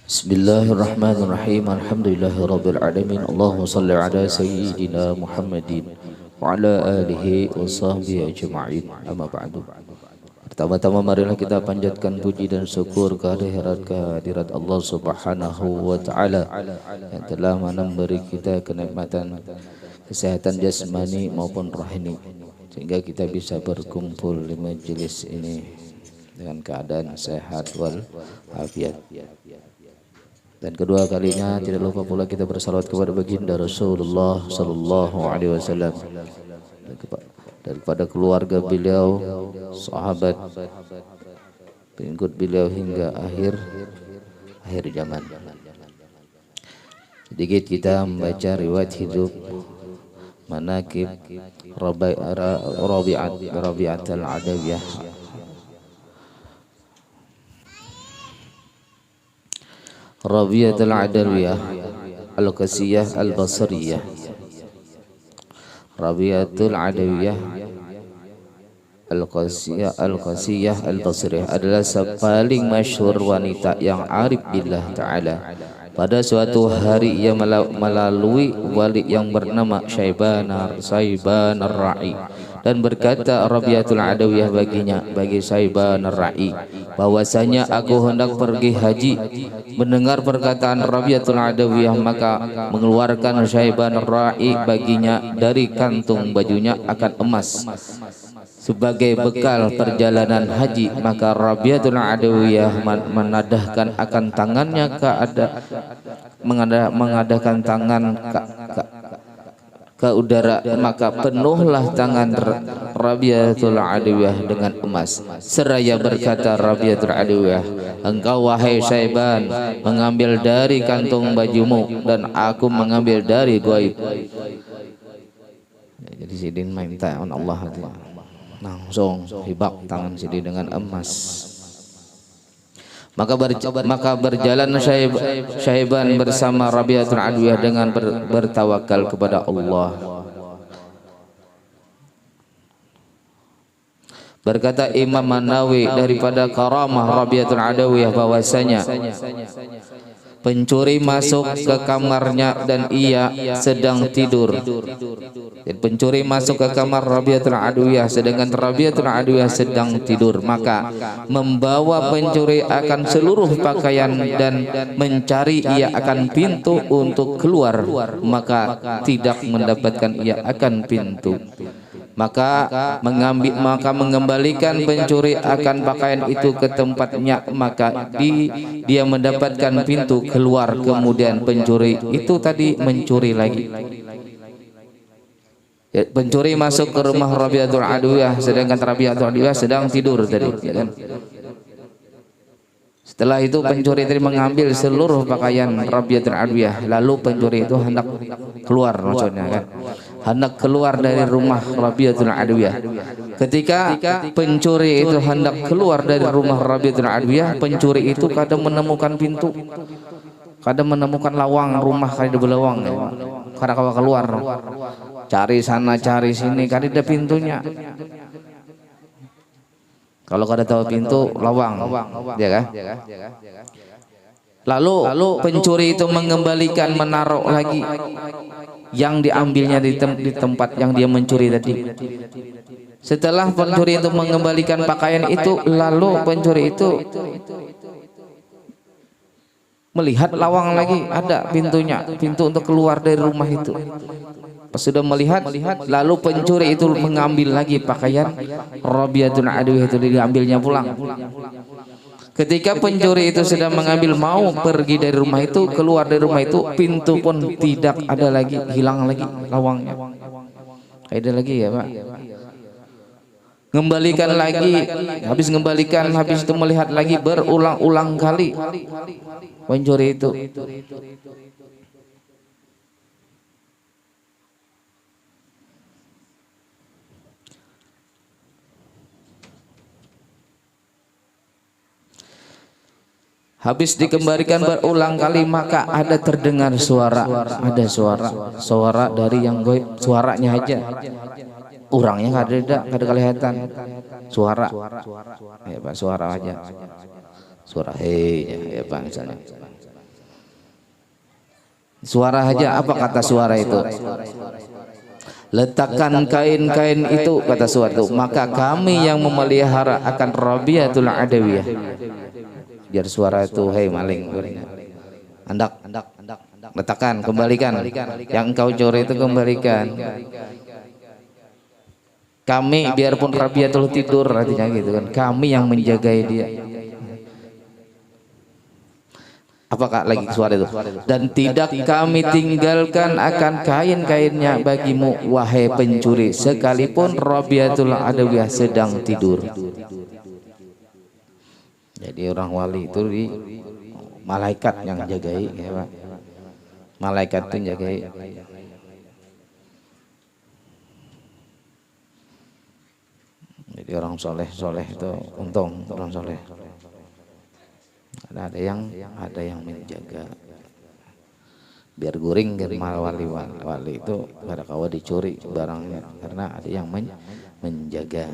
Bismillahirrahmanirrahim. Alhamdulillahirabbil alamin. Allahumma shalli ala sayyidina Muhammadin wa ala alihi wa sahbihi ajma'in. Amma ba'du. Pertama-tama marilah kita panjatkan puji dan syukur kehadirat Allah Subhanahu wa taala yang telah memberi kita kenikmatan kesehatan jasmani maupun rohani sehingga kita bisa berkumpul di majelis ini dengan keadaan sehat wal afiat. Dan kedua kalinya tidak lupa pula kita bersalawat kepada baginda Rasulullah sallallahu alaihi wasallam dan kepada keluarga beliau, sahabat, pengikut beliau hingga akhir zaman. Sedikit kita membaca riwayat hidup manaqib Rabi'at al-Adawiyah. Rabi'atul Adawiyah Al-Qasiyah Al-Basriyah. Rabi'atul Adawiyah Al-Qasiyah Al-Basriyah adalah paling masyhur wanita yang arif billah ta'ala. Pada suatu hari ia melalui wali yang bernama Syaiban Ar-Ra'i dan berkata Rabi'atul Adawiyah bagi Syaiban Ar-Ra'i bahwasanya aku hendak pergi haji. Mendengar perkataan Rabi'atul Adawiyah maka mengeluarkan Syaiban Ar-Ra'i baginya dari kantung bajunya akan emas sebagai bekal perjalanan haji. Maka Rabi'atul Adawiyah menadahkan akan tangannya mengadahkan tangan ke udara, maka penuhlah tangan Rabi'atul Adawiyah dengan emas. Seraya berkata Rabi'atul Adawiyah, engkau wahai Syaiban mengambil dari kantung bajumu dan aku mengambil dari gaib. Jadi sidin minta Allah langsung hibak tangan sidin dengan emas. Maka berjalan Syaiban bersama Rabi'atul Adawiyah dengan bertawakal kepada Allah. Berkata Imam An-Nawawi daripada karamah Rabi'atul Adawiyah bahwasanya pencuri masuk ke kamarnya dan ia sedang tidur. Dan pencuri masuk ke kamar Rabi'atul Adawiyah sedangkan Rabi'atul Adawiyah sedang tidur, maka membawa pencuri akan seluruh pakaian dan mencari ia akan pintu untuk keluar, maka tidak mendapatkan ia akan pintu. Maka mengembalikan pencuri akan pakaian itu ke tempatnya, maka dia mendapatkan pintu keluar. Kemudian pencuri itu tadi mencuri lagi. Ya, pencuri masuk ke rumah Rabi'atul Adawiyah sedangkan Rabi'atul Adawiyah sedang tidur tadi, ya kan? Setelah itu pencuri tadi mengambil seluruh pakaian Rabi'atul Adawiyah, lalu pencuri itu hendak keluar, maksudnya kan, hendak keluar dari rumah Rabi'atul Adawiyah. Ketika pencuri itu hendak keluar dari rumah Rabi'atul Adawiyah, pencuri itu kadang menemukan pintu, kadang menemukan lawang rumah, kadang belawang, kadang keluar, cari sana cari sini, kadang ada pintunya. Kalau kada tahu pintu lawang, ya kan? Lalu pencuri itu mengembalikan, menaruh lagi yang diambilnya di tempat yang dia mencuri tadi. Setelah pencuri itu mengembalikan pakaian itu, lalu pencuri itu melihat lawang lagi, ada pintunya, pintu untuk keluar dari rumah itu. Pas sudah melihat, lalu pencuri itu mengambil lagi pakaian Rabi'atul Adawiyah itu, diambilnya pulang. Ketika pencuri itu sedang mengambil, mau pergi dari rumah itu, keluar dari rumah itu, pintu pun tidak ada lagi, hilang lagi lawangnya. Ada lagi ya Pak? Ngembalikan lagi, habis ngembalikan, habis itu melihat lagi berulang-ulang kali pencuri itu. Habis dikembalikan berulang kali, maka ada terdengar suara, ada suara dari yang gaib, suaranya aja. Orangnya nggak ada kelihatan, suara, ya Pak, suara aja, suara hei ya Pak misalnya. Suara aja, apa kata suara itu? Letakkan kain-kain itu, kata suara itu, maka kami yang memelihara akan Rabiatul Adawiyah. Biar suara itu, hei maling, andak, letakkan, kembalikan, yang engkau curi itu kembalikan. Kami biarpun Rabiatul tidur, artinya gitu kan, kami yang menjagai dia. Apakah lagi suara itu? Dan tidak kami tinggalkan akan kain-kainnya bagimu, wahai pencuri, sekalipun Rabiatul Adawiyah sedang tidur. Jadi orang wali itu di malaikat yang jagai, ya Pak. Malaikat itu jagai. Jadi orang soleh itu untung orang soleh. Ada yang menjaga biar guring mal wali itu pada kawa dicuri barangnya karena ada yang menjaga.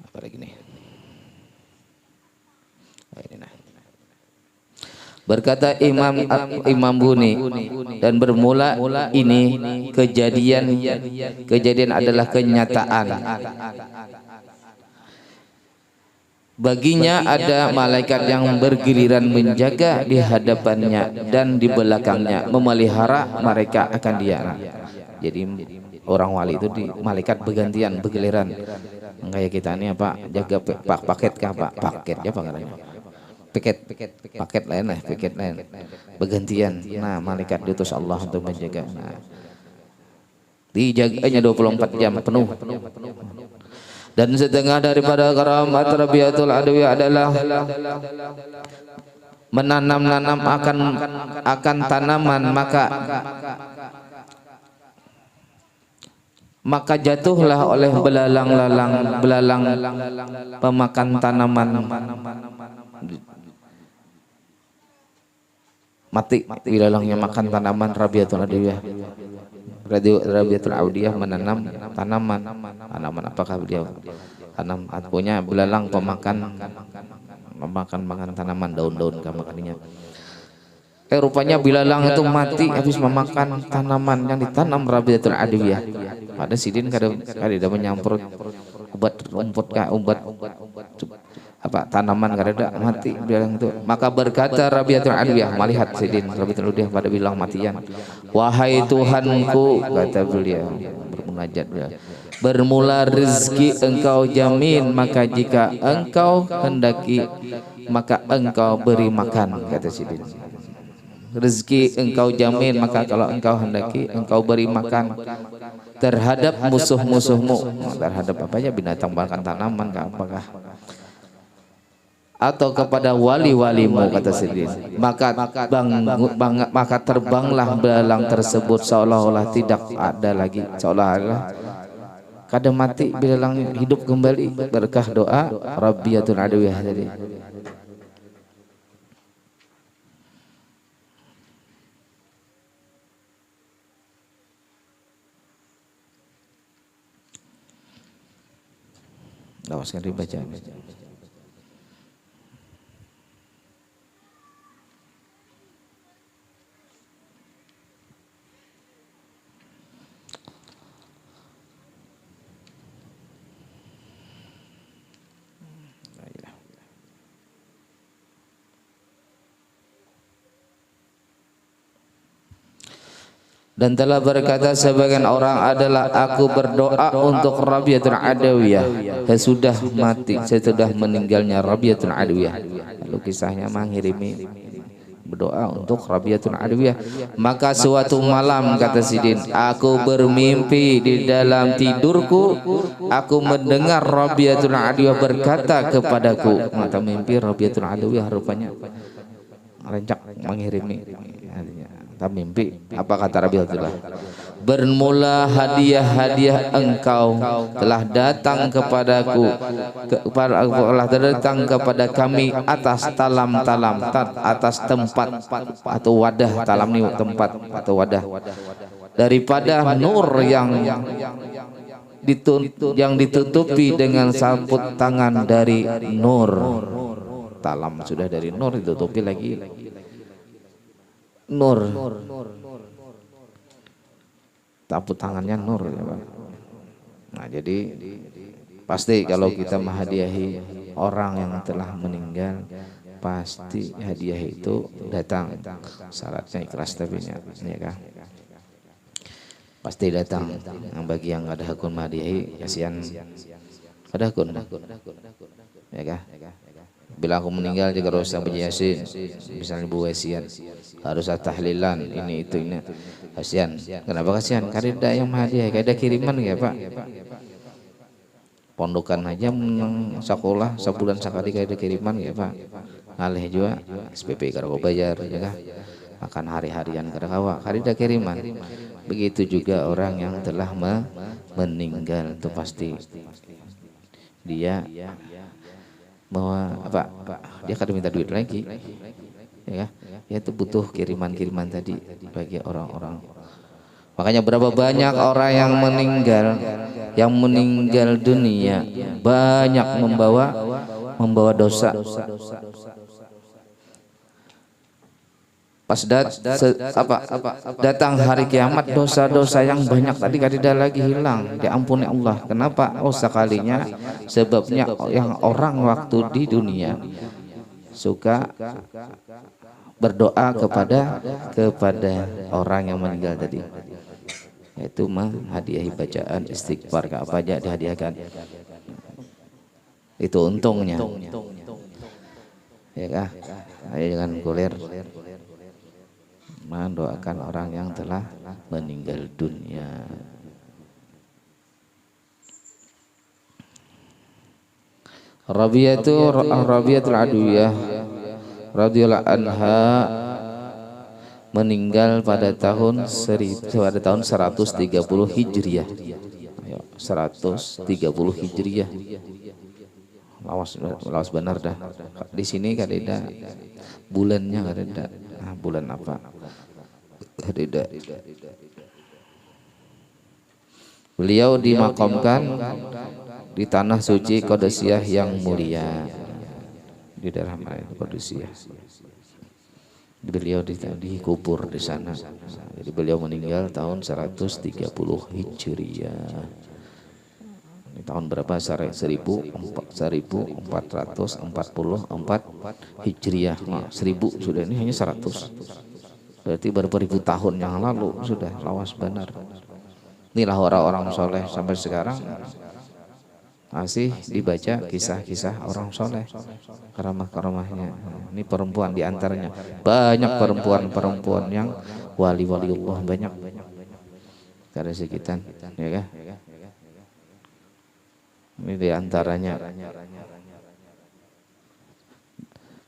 Apa lagi nih? Ini nah. Berkata Imam Buni, dan bermula ini kejadian adalah kenyataan. Baginya ada malaikat yang bergiliran menjaga di hadapannya dan di belakangnya, memelihara mereka akan dia. Jadi orang wali itu di malaikat bergantian, bergiliran. Kayak kita ini apa, jaga paket kah Pak? Paket ya Pak katanya. Paket lain bergantian. Nah, malaikat diutus Allah untuk menjaga. Nah, dijaganya 24 jam penuh. Dan setengah daripada karamat Rabiatul Adawiyah adalah menanam akan tanaman, maka jatuhlah oleh belalang pemakan tanaman mati. Belalangnya makan tanaman Rabiatul Adawiyah. Rabiatul Adawiyah menanam tanaman apakah beliau tanam punya belalang memakan tanaman, daun-daun makannya. Rupanya belalang itu mati habis memakan tanaman yang ditanam Rabiatul Adawiyah. Pada sidin kada menyamprot obat rumput obat tanaman kada mati belalang itu. Maka berkata Rabiatul Adawiyah, melihat sidin Rabiatul Adawiyah pada bilang matian, wahai Tuhanku, kata beliau bermunajat beliau, bermula rezeki engkau jamin, maka jika engkau hendaki maka engkau beri makan, kata sidin. Rezeki engkau jamin, maka kalau engkau hendaki engkau beri makan terhadap musuh-musuhmu. Terhadap apa ya, binatang makan tanaman apakah, atau kepada wali-walimu, kata sidin. Maka terbanglah belalang tersebut seolah-olah tidak ada lagi, seolah-olah kada mati, belalang hidup kembali berkah doa Rabiatul Adawiyah tadi. Awas kan dibaca. Dan telah berkata sebagian orang adalah, aku berdoa untuk Rabiatul Adawiyah sesudah mati, sesudah meninggalnya Rabiatul Adawiyah. Lalu kisahnya menghirimi berdoa untuk Rabiatul Adawiyah. Maka suatu malam, kata sidin, aku bermimpi, di dalam tidurku aku mendengar Rabiatul Adawiyah berkata kepadaku. Mata mimpi Rabiatul Adawiyah rupanya rencak menghirimi. Mimpi apa kata Rabiatul? Bermula hadiah-hadiah engkau telah datang kepadaku, telah datang kepada kami atas talam-talam, atas tempat atau wadah. Talam ini tempat atau wadah, daripada nur yang yang ditutupi dengan samput tangan dari nur. Talam sudah dari nur, ditutupi lagi nur. Samput tangannya nur ya Pak. Nah jadi pasti kalau kita menghadiahi orang yang telah meninggal, pasti hadiah itu datang. Syaratnya ikhlas tapi ya kan. Pasti datang. Yang bagi yang ada hakun menghadiahi, kasihan ada hakun. Ya kan? Bila aku meninggal juga harus baca Yasin, misalnya Bu Wesian, harus tahlilan ini itu ini. Kasihan. Kenapa kasihan? Karena ada yang menghadiahi, ada kiriman ya Pak. Pondokan aja sekolah sebulan sekali kayak ada kiriman ya Pak. Ngalih juga SPP kalau bayar ya kan. Makan hari-harian karena ada kiriman. Begitu juga orang yang telah meninggal itu pasti dia bahwa apa dia akan minta duit lagi ya kan. Ya itu butuh kiriman-kiriman tadi bagi orang-orang. Makanya berapa banyak orang yang meninggal dunia banyak membawa dosa. Pas datang hari kiamat, dosa-dosa yang banyak tadi tidak lagi hilang, diampuni Allah. Kenapa? Oh sekalinya sebabnya yang orang waktu di dunia suka berdoa kepada orang yang meninggal tadi, yaitu menghadiahi bacaan istighfar, apa aja dihadiahkan. Itu untungnya ya kah. Ayo jangan kulir mendoakan orang yang telah meninggal dunia. Rabi'atul Adawiyah radhiyallahu anha meninggal pada tahun 130 Hijriah. 130 Hijriah. Lawas benar dah. Di sini kadeda bulannya kadeda. Nah, bulan apa? Kadeda. Beliau dimakamkan di tanah suci Qadisiyah yang mulia di daerah Qadisiyah. Beliau dikubur di sana. Jadi beliau meninggal tahun 130 Hijriah. Ini tahun berapa? 1444 Hijriah. Nah, 1000 sudah, ini hanya 100. Berarti berapa ribu tahun yang lalu sudah, lawas benar. Inilah orang-orang soleh sampai sekarang masih dibaca kisah-kisah orang soleh, karamah-karamahnya. Ini perempuan diantaranya, banyak perempuan-perempuan yang wali-wali Allah banyak dari sekitar, ya kan? Ini diantaranya.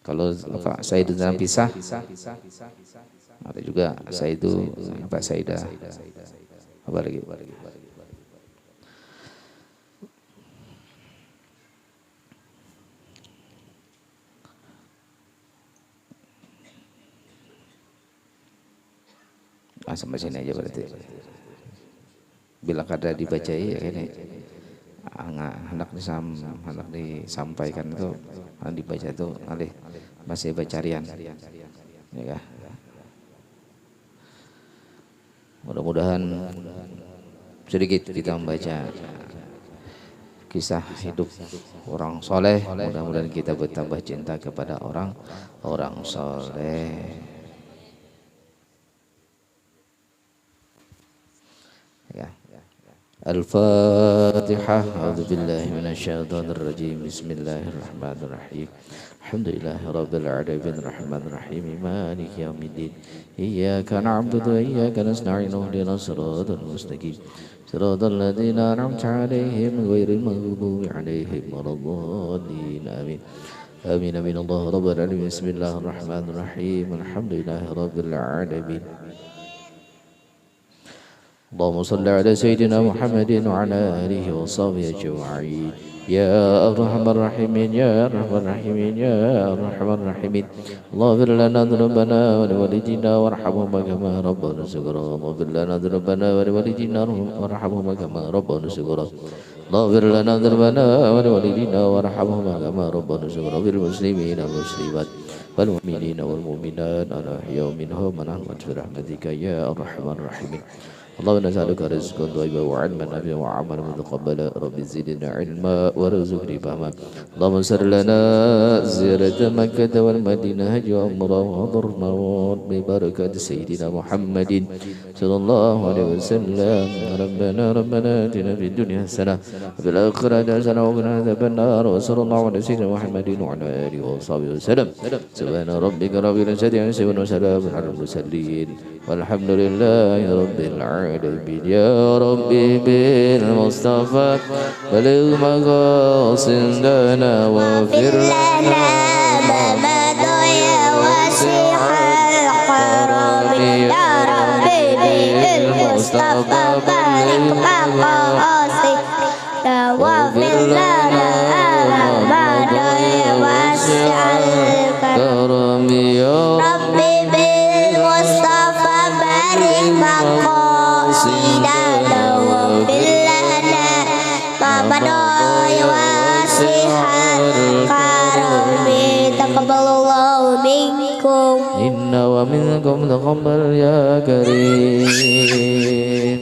Kalau Pak Sayyidina pisah, ada juga Pak Sayyidah, apa lagi? Sampai sini aja berarti. Bila kada dibacai ya ini hendak disampaikan itu, dibaca itu alih masih bacarian, ya kah? Mudah-mudahan sedikit kita membaca kisah hidup orang soleh. Mudah-mudahan kita bertambah cinta kepada orang soleh. Ya. Al-Fatihah. A'udzubillahi minasyaitonir rajim. Bismillahirrahmanirrahim. Alhamdulillahi rabbil alamin arrahmanir rahim maliki yaumiddin. Iyyaka na'budu wa iyyaka nasta'in ihdinas siratal mustaqim. Siratal ladzina an'amta 'alaihim ghairil maghdubi 'alaihim waladdallin. Amin. Amin amin Allah rabbal alamin. Bismillahirrahmanirrahim. Alhamdulillahi rabbil alamin. اللهم صل على سيدنا محمد وعلى آله وصحبه أجمعين. يا أرحم الراحمين يا أرحم الراحمين يا أرحم الراحمين اللهم اغفر لنا ذنوبنا ولوالدينا وارحمهما كما ربنا صغارا اللهم اغفر لنا ذنوبنا ولوالدينا وارحمهما كما ربنا صغارا اللهم اغفر لنا ذنوبنا ولوالدينا وارحمهما كما ربنا صغارا بالمسلمين والمسلمات والمؤمنين والمؤمنات الأحياء منهم ونحن برحمتك يا أرحم الراحمين اللهم نسألك رزقا طيبا وعلما نافعا وعملا متقبلا رب زدنا علما وارزقنا فهما اللهم انصر لنا زيارة مكة والمدينة هج وعمرة وحضرنا ببركة سيدنا محمد صلى الله عليه وسلم ربنا آتنا في الدنيا حسنة وفي الآخرة حسنة وقنا عذاب النار وصلى الله على سيدنا محمد وعلى آله وصحبه وسلم سبحان ربك رب العزة عما يصفون وسلام على المرسلين والحمد لله رب العالمين يا ربي بالمصطفى بلغ مقاصدنا واغفر لنا ما مضى يا واسع الكرم يا ربي بالمصطفى بلغ مقاصدنا واغفر لنا ما مضى يا واسع الكرم يا ربي بالمصطفى بلغ مقاصدنا واغفر لنا ما مضى يا واسع الكرم تقبل الله منكم إنا ومنكم تقبل يا كريم.